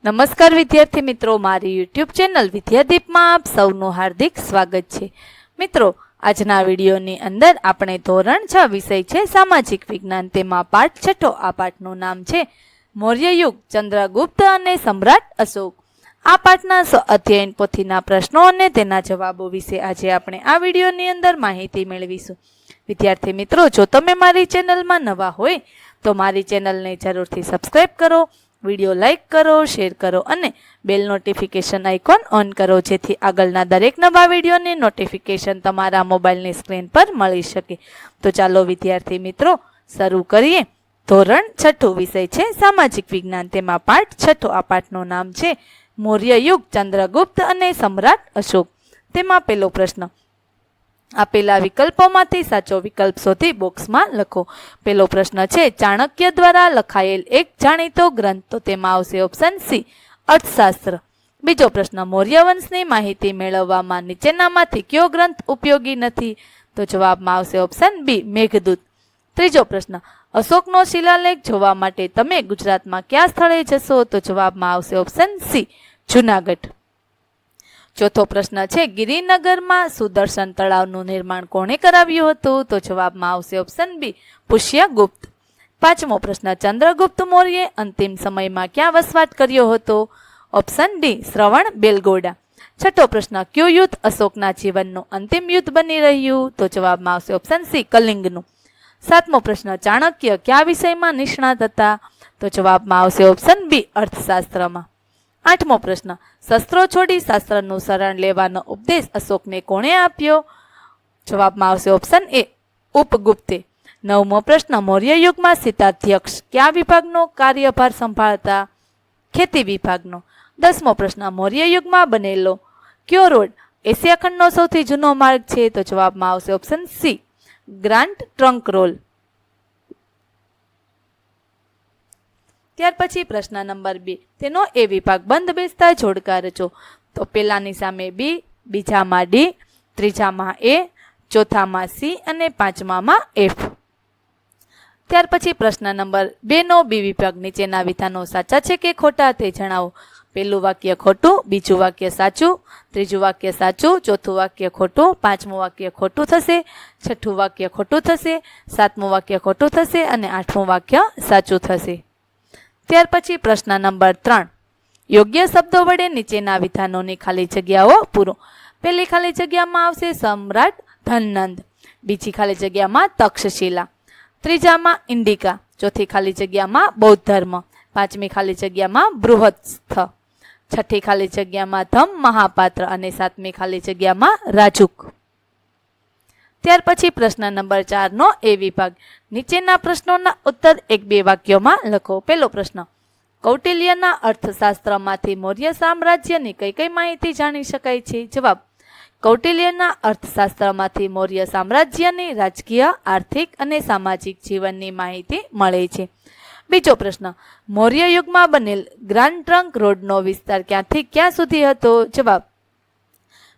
નમસ્કાર વિદ્યાર્થી મિત્રો, મારી યુટ્યુબ ચેનલ વિદ્યાદીપમાં આપ સૌનું હાર્દિક સ્વાગત છે. મિત્રો, આજના વિડીયોની અંદર આપણે ધોરણ 6 વિષય છે સામાજિક વિજ્ઞાન, તેમાં પાઠ 6. આ પાઠનું નામ છે મૌર્ય યુગ, ચંદ્રગુપ્ત અને સમ્રાટ અશોક. આ પાઠના અધ્યયન પોથીના પ્રશ્નો અને તેના જવાબો વિશે આજે આપણે આ વિડીયોની અંદર માહિતી મેળવીશું. વિદ્યાર્થી મિત્રો, જો તમે મારી ચેનલમાં નવા હોય તો મારી ચેનલને જરૂરથી સબસ્ક્રાઈબ કરો, વિડીયો લાઇક કરો, શેર કરો અને બેલ નોટિફિકેશન આઇકોન ઓન કરો, જેથી આગળના દરેક નવા વિડીયોની નોટિફિકેશન તમારા મોબાઈલની સ્ક્રીન પર મળી શકે. તો ચાલો વિદ્યાર્થી મિત્રો શરૂ કરીએ. ધોરણ 6 વિષય છે સામાજિક વિજ્ઞાન, તેમાં પાઠ 6. આ પાઠનું નામ છે મૌર્ય યુગ, ચંદ્રગુપ્ત અને સમ્રાટ અશોક. તેમાં પહેલો પ્રશ્ન, આપેલા વિકલ્પોમાંથી સાચો વિકલ્પ શોધી બોક્સમાં લખો. પહેલો પ્રશ્ન છે ચાણક્ય દ્વારા લખાયેલ એક જાણીતો ગ્રંથ, તો તેમાં આવશે ઓપ્શન સી અર્થશાસ્ત્ર. બીજો પ્રશ્ન, મૌર્ય વંશની માહિતી મેળવવામાં નીચેનામાંથી કયો ગ્રંથ ઉપયોગી નથી, તો જવાબમાં આવશે ઓપ્શન બી મેઘદૂત. ત્રીજો પ્રશ્ન, અશોકનો શિલાલેખ જોવા માટે તમે ગુજરાતમાં કયા સ્થળે જશો, તો જવાબમાં આવશે ઓપ્શન સી જુનાગઢ. ચોથો પ્રશ્ન છે ગિરિનગરમાં સુદર્શન તળાવનું નિર્માણ કોણે કરાવ્યું હતું, તો જવાબમાં આવશે ઓપ્શન બી પુષ્યગુપ્ત. પાંચમો પ્રશ્ન, ચંદ્રગુપ્ત મૌર્યે અંતિમ સમયમાં ક્યાં વસવાટ કર્યો હતો, ઓપ્શન ડી શ્રવણ બેલગોડા. છઠ્ઠો પ્રશ્ન, કયું યુદ્ધ અશોકના જીવનનું અંતિમ યુદ્ધ બની રહ્યું, તો જવાબમાં આવશે ઓપ્શન સી કલિંગનું. સાતમો પ્રશ્ન, ચાણક્ય કયા વિષયમાં નિષ્ણાત હતા, તો જવાબમાં આવશે ઓપ્શન બી અર્થશાસ્ત્રમાં. આઠમો પ્રશ્ન, શસ્ત્રો છોડી શાસ્ત્રનું શરણ લેવાનો ઉપદેશ અશોકને કોણે આપ્યો, જવાબમાં આવશે ઓપ્શન એ ઉપગુપ્તે. નવમો પ્રશ્ન, મૌર્ય યુગમાં સીતાધ્યક્ષ કયા વિભાગનો કાર્યભાર સંભાળતા, ખેતી વિભાગનો. 10મો પ્રશ્ન, મૌર્ય યુગમાં બનેલો કયો રોડ એશિયા ખંડનો સૌથી જૂનો માર્ગ છે, તો જવાબમાં આવશે option C grand trunk road. ત્યાર પછી પ્રશ્ન નંબર 2, તેનો એ વિભાગ બંધ બેસતા જોડકા રચો. તો પહેલાની સામે બી, બીજામાં ડી, ત્રીજામાં એ, ચોથામાં સી અને પાંચમામાં એફ. ત્યાર પછી પ્રશ્ન નંબર 2 નો બી વિભાગ, નીચેના વિધાનો સાચા છે કે ખોટા તે જણાવો. પહેલું વાક્ય ખોટું, બીજું વાક્ય સાચું, ત્રીજું વાક્ય સાચું, ચોથું વાક્ય ખોટું, પાંચમું વાક્ય ખોટું થશે, છઠ્ઠું વાક્ય ખોટું થશે, સાતમું વાક્ય ખોટું થશે અને આઠમું વાક્ય સાચું થશે. ત્યાર પછી પ્રશ્ન નંબર 3, યોગ્ય શબ્દો વડે નીચેના વિધાનોની ખાલી જગ્યાઓ પૂરો. પહેલી ખાલી જગ્યામાં આવશે સમ્રાટ ધનનંદ, બીજી ખાલી જગ્યામાં તક્ષશિલા, ત્રીજામાં ઇન્ડિકા, ચોથી ખાલી જગ્યામાં બૌદ્ધ ધર્મ, પાંચમી ખાલી જગ્યામાં બૃહત્સ્થ, છઠ્ઠી ખાલી જગ્યામાં ધમ મહાપાત્ર અને સાતમી ખાલી જગ્યામાં રાજુક. ત્યાર પછી પ્રશ્ન નંબર 4 નો એ વિભાગ, નીચેના પ્રશ્નોના ઉત્તર 1-2 વાક્યોમાં લખો. પહેલો પ્રશ્ન, કૌટિલ્યના અર્થશાસ્ત્રમાંથી મૌર્ય સામ્રાજ્યની કઈ કઈ માહિતી જાણી શકાય છે, જવાબ કૌટિલ્યના અર્થશાસ્ત્રમાંથી મૌર્ય સામ્રાજ્યની રાજકીય, આર્થિક અને સામાજિક જીવનની માહિતી મળે છે. બીજો પ્રશ્ન, મૌર્ય યુગમાં બનેલ ગ્રાન્ડ ટ્રંક રોડનો વિસ્તાર ક્યાંથી ક્યાં સુધી હતો, જવાબ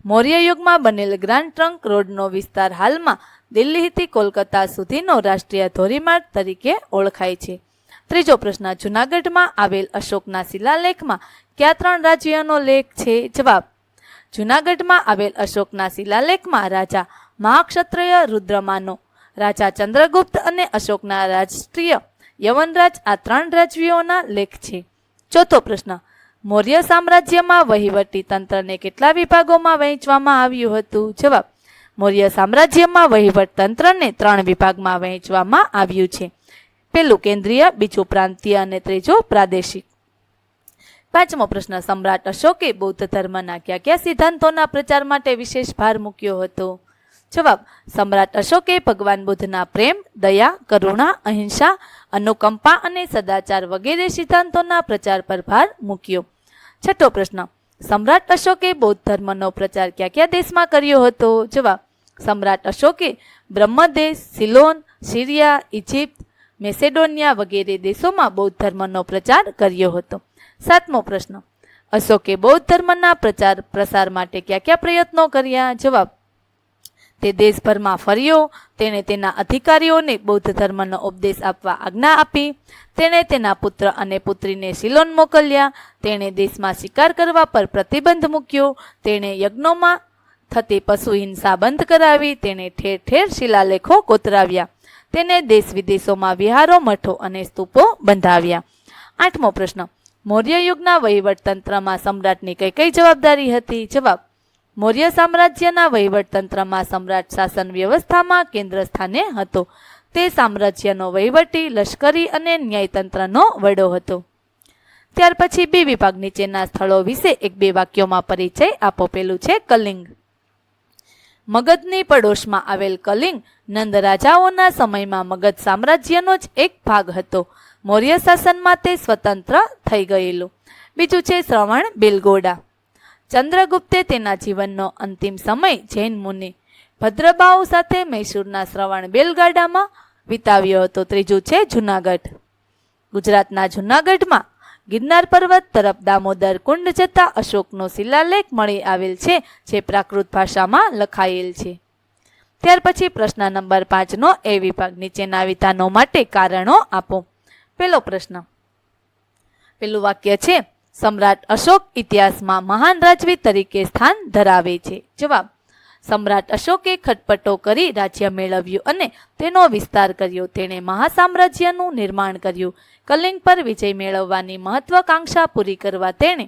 મૌર્ય યુગમાં બનેલ ગ્રાન્ડ ટ્રંક રોડનો વિસ્તાર હાલમાં દિલ્હીથી કોલકાતા સુધીનો રાષ્ટ્રીય ધોરીમાર્ગ તરીકે ઓળખાય છે. ત્રીજો પ્રશ્ન, જૂનાગઢમાં આવેલ અશોકના શિલાલેખમાં કયા 3 રાજ્યોનો લેખ છે, જવાબ જૂનાગઢમાં આવેલ અશોકના શિલાલેખમાં રાજા મહાક્ષત્રય રુદ્રમાનો, રાજા ચંદ્રગુપ્ત અને અશોકના રાષ્ટ્રીય યવનરાજ આ 3 રાજવીઓના લેખ છે. ચોથો પ્રશ્ન, મૌર્ય સામ્રાજ્યમાં વહીવટી તંત્રને કેટલા વિભાગોમાં વહેંચવામાં આવ્યું હતું, જવાબ મૌર્ય સામ્રાજ્યમાં વહીવટ તંત્રને 3 વિભાગમાં વહેંચવામાં આવ્યું છે. પહેલું કેન્દ્રીય, બીજું પ્રાંતીય અને ત્રીજું પ્રાદેશિક. પાંચમો પ્રશ્ન, સમ્રાટ અશોકે બૌદ્ધ ધર્મના કયા કયા સિદ્ધાંતોના પ્રચાર માટે વિશેષ ભાર મૂક્યો હતો, જવાબ સમ્રાટ અશોકે ભગવાન બુદ્ધના પ્રેમ, દયા, કરુણા, અહિંસા, અનુકંપા અને સદાચાર વગેરે સિદ્ધાંતોના પ્રચાર પર ભાર મૂક્યો. છઠ્ઠો પ્રશ્ન, સમ્રાટ અશોકે બૌદ્ધ ધર્મનો પ્રચાર કયા કયા દેશમાં કર્યો હતો, જવાબ સમ્રાટ અશોકે બ્રહ્મદેશ, સિલોન, સિરિયા, ઇજિપ્ત, મેસેડોનિયા વગેરે દેશોમાં બૌદ્ધ ધર્મનો પ્રચાર કર્યો હતો. સાતમો પ્રશ્ન, અશોકે બૌદ્ધ ધર્મના પ્રચાર પ્રસાર માટે કયા કયા પ્રયત્નો કર્યા, જવાબ તે દેશભરમાં ફર્યો. તેણે તેના અધિકારીઓને બૌદ્ધ ધર્મનો ઉપદેશ આપવા આજ્ઞા આપી. તેણે તેના પુત્ર અને પુત્રીને સિલોન મોકલ્યા. તેણે દેશમાં શિકાર કરવા પર પ્રતિબંધ મૂક્યો. તેણે યજ્ઞોમાં થતી પશુ હિંસા બંધ કરાવી. તેણે ઠેર ઠેર શિલાલેખો કોતરાવ્યા. તેને દેશ વિદેશોમાં વિહારો, મઠો અને સ્તૂપો બંધાવ્યા. 8મો પ્રશ્ન. મૌર્ય યુગના વહીવટતંત્રમાં સમ્રાટની કઈ કઈ જવાબદારી હતી? જવાબ. મૌર્ય સામ્રાજ્યના વહીવટતંત્રમાં સમ્રાટ શાસન વ્યવસ્થામાં કેન્દ્ર સ્થાને હતો. તે સામ્રાજ્યનો વહીવટી, લશ્કરી અને ન્યાયતંત્રનો વડો હતો. ત્યાર પછી બી વિભાગ નીચેના સ્થળો વિશે 1-2 વાક્યોમાં પરિચય આપો. પેલું છે કલિંગ. મગધની પડોશમાં આવેલ કલિંગ નંદ રાજાઓના સમયમાં મગધ સામ્રાજ્યનો જ એક ભાગ હતો. મૌર્ય શાસનમાં તે સ્વતંત્ર થઈ ગયેલું. બીજું છે શ્રવણ બેલગોડા. ચંદ્રગુપ્તે તેના જીવનનો અંતિમ સમય જૈન મુનિ ભદ્રબાહુ સાથે મૈસૂરના શ્રવણ બેલગાડામાં વિતાવ્યો હતો. ત્રીજું છે જુનાગઢ. ગુજરાતના જુનાગઢમાં ગિરનાર પર્વત તરફ દામોદર કુંડ જતા અશોકનો શિલાલેખ મળી આવેલ છે, જે પ્રાકૃત ભાષામાં લખાયેલ છે. ત્યાર પછી પ્રશ્ન નંબર 5નો એ વિભાગ નીચેના વિધાનો માટે કારણો આપો. પેલો પ્રશ્ન. પેલું વાક્ય છે સમ્રાટ અશોક ઇતિહાસમાં મહાન રાજવી તરીકે સ્થાન ધરાવે છે. જવાબ. સમ્રાટ અશોકે ખટપટો કરી રાજ્ય મેળવ્યું અને તેનો વિસ્તાર કર્યો. તેણે મહાસામ્રાજ્યનું નિર્માણ કર્યું. કલિંગ પર વિજય મેળવવાની મહત્વાકાંક્ષા પૂરી કરવા તેણે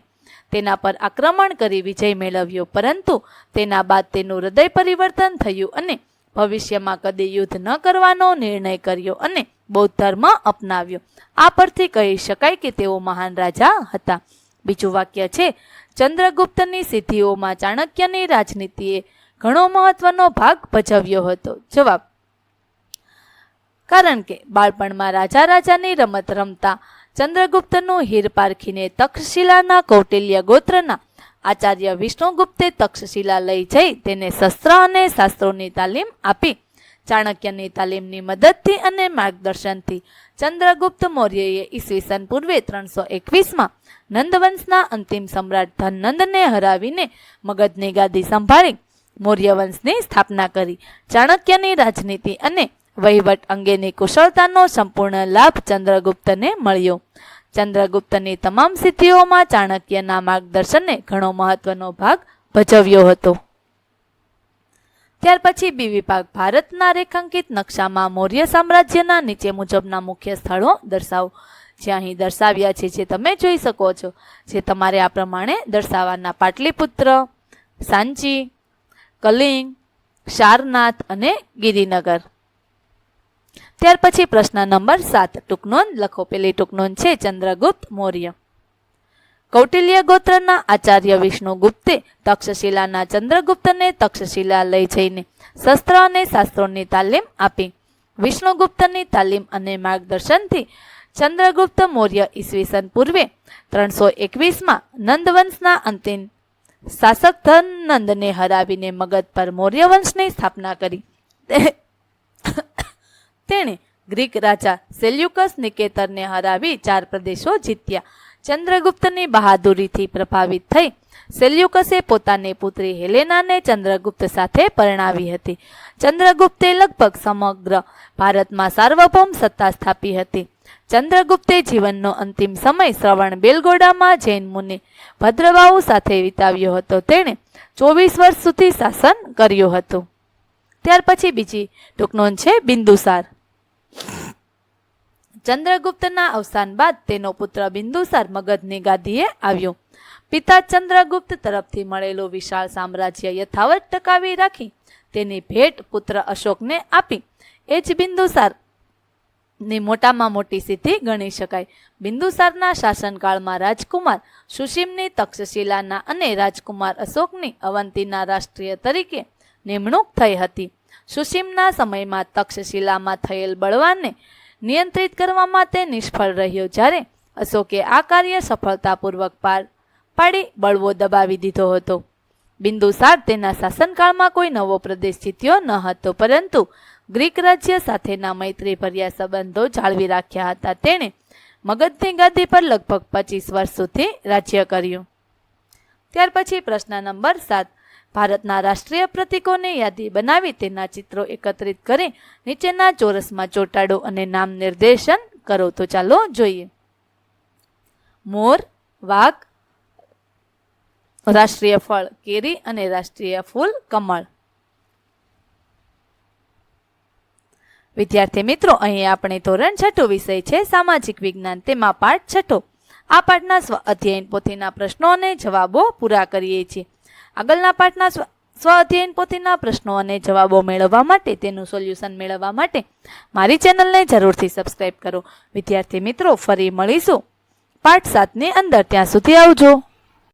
તેના પર આક્રમણ કરી વિજય મેળવ્યો. પરંતુ તેના બાદ તેનું હૃદય પરિવર્તન થયું અને ભવિષ્યમાં કદી યુદ્ધ ન કરવાનો નિર્ણય કર્યો અને બૌદ્ધ ધર્મ અપનાવ્યો. આ પરથી કહી શકાય કે તેઓ મહાન રાજા હતા. બીજું વાક્ય છે ચંદ્રગુપ્તની સિદ્ધિઓમાં ચાણક્યની રાજનીતિએ ઘણો મહત્વનો ભાગ ભજવ્યો હતો. જવાબ. કારણ કે બાળપણમાં રાજાની રમત રમતા ચંદ્રગુપ્તનું હીર પારખીને તક્ષશિલાના કૌટિલ્ય ગોત્રના આચાર્ય વિષ્ણુગુપ્તે તક્ષશિલા લઈ જઈ તેને શસ્ત્ર અને શાસ્ત્રોની તાલીમ આપી. ચાણક્યની તાલીમની મદદથી અને માર્ગદર્શનથી ચંદ્રગુપ્ત મૌર્યએ ઈસવીસન પૂર્વે 321માં નંદવંશના અંતિમ સમ્રાટ ધનનંદને હરાવીને મગધની ગાદી સંભાળી મૌર્ય વંશની સ્થાપના કરી. ચાણક્યની રાજનીતિ અને વહીવટ અંગેની કુશળતાનો સંપૂર્ણ લાભ ચંદ્રગુપ્તને મળ્યો. ચંદ્રગુપ્તની તમામ સિદ્ધિઓમાં ચાણક્યના માર્ગદર્શને ઘણો મહત્વનો ભાગ ભજવ્યો હતો. ત્યાર પછી બી વિભાગ ભારતના રેખાંકિત નકશામાં મૌર્ય સામ્રાજ્યના નીચે મુજબના મુખ્ય સ્થળો દર્શાવો. જે અહીં દર્શાવ્યા છે, જે તમે જોઈ શકો છો, જે તમારે આ પ્રમાણે દર્શાવવાના. પાટલીપુત્ર, સાંચી, કલિંગ, સારનાથ અને ગિરિનગર. ત્યાર પછી પ્રશ્ન નંબર 7 ટૂંકનોંધ લખો. પેલી ટૂંકનોંધ છે ચંદ્રગુપ્ત મૌર્ય. કૌટિલ્ય ગોત્રના આચાર્ય વિષ્ણુગુપ્તે તક્ષશિલાના ચંદ્રગુપ્તને તક્ષશિલા લઈ જઈને શસ્ત્ર અને શાસ્ત્રોની તાલીમ આપી. વિષ્ણુગુપ્તની તાલીમ અને માર્ગદર્શનથી ચંદ્રગુપ્ત મૌર્ય ઈસવીસન પૂર્વે 321માં નંદવંશના અંતિમ શાસક ધનનંદને હરાવીને મગધ પર મૌર્ય વંશની સ્થાપના કરી. તેણે ગ્રીક રાજા સેલ્યુકસ નિકેતરને હરાવી 4 પ્રદેશો જીત્યા. ચંદ્રગુપ્તની બહાદુરીથી પ્રભાવિત થઈ સેલ્યુકસે પોતાની પુત્રી હેલેનાને ચંદ્રગુપ્ત સાથે પરણાવી હતી. ચંદ્રગુપ્તે લગભગ સમગ્ર ભારતમાં સાર્વભૌમ સત્તા સ્થાપી હતી. ચંદ્રગુપ્તે જીવનનો અંતિમ સમય શ્રવણ બેલગોડામાં જૈન મુનિ ભદ્રબાહુ સાથે વિતાવ્યો હતો. તેણે 24 વર્ષ સુધી શાસન કર્યું હતું. ત્યાર પછી બીજી ટૂંકનોંધ છે બિંદુસાર. ચંદ્રગુપ્તના અવસાન બાદ તેનો પુત્ર બિંદુસાર મગધની ગાદીએ આવ્યો. પિતા ચંદ્રગુપ્ત તરફથી મળેલું વિશાળ સામ્રાજ્ય યથાવત ટકાવી રાખી તેની ભેટ પુત્ર અશોકને આપી. એ જ બિંદુસારની મોટામાં મોટી સિદ્ધિ ગણી શકાય. બિંદુસારના શાસનકાળમાં રાજકુમાર સુશીમની તક્ષશિલાના અને રાજકુમાર અશોકની અવંતીના રાષ્ટ્રીય તરીકે નિમણૂક થઈ હતી. સુશીમના સમયમાં તક્ષશિલામાં થયેલ બળવાનને નિયંત્રિત કરવામાં તે નિષ્ફળ રહ્યો, જ્યારે અશોકે આ કાર્ય સફળતાપૂર્વક પાર પાડી બળવો દબાવી દીધો હતો. બિંદુસાર તેના શાસનકાળમાં કોઈ નવો પ્રદેશ જીત્યો ન હતો, પરંતુ ગ્રીક રાજ્ય સાથેના મૈત્રીભર્યા સંબંધો જાળવી રાખ્યા હતા. તેણે મગધની ગાદી પર લગભગ 25 વર્ષ સુધી રાજ્ય કર્યું. ત્યાર પછી પ્રશ્ન નંબર 7 ભારતના રાષ્ટ્રીય પ્રતીકોની યાદી બનાવી તેના ચિત્રો એકત્રિત કરી નીચેના ચોરસમાં ચોંટાડો અને નામ નિર્દેશન કરો. તો ચાલો જોઈએ. મોર, વાઘ, રાષ્ટ્રીય ફળ કેરી અને રાષ્ટ્રીય ફૂલ કમળ. વિદ્યાર્થી મિત્રો, અહીં આપણે ધોરણ 6 વિષય છે સામાજિક વિજ્ઞાન, તેમાં પાઠ 6. આ પાઠના સ્વ અધ્યયન પોથીના પ્રશ્નો અને જવાબો પૂરા કરીએ છીએ. આગળના પાઠના સ્વ અધ્યયન પોથીના પ્રશ્નો અને જવાબો મેળવવા માટે, તેનું સોલ્યુશન મેળવવા માટે મારી ચેનલને જરૂરથી સબસ્ક્રાઇબ કરો. વિદ્યાર્થી મિત્રો, ફરી મળીશું પાઠ 7ની અંદર. ત્યાં સુધી આવજો.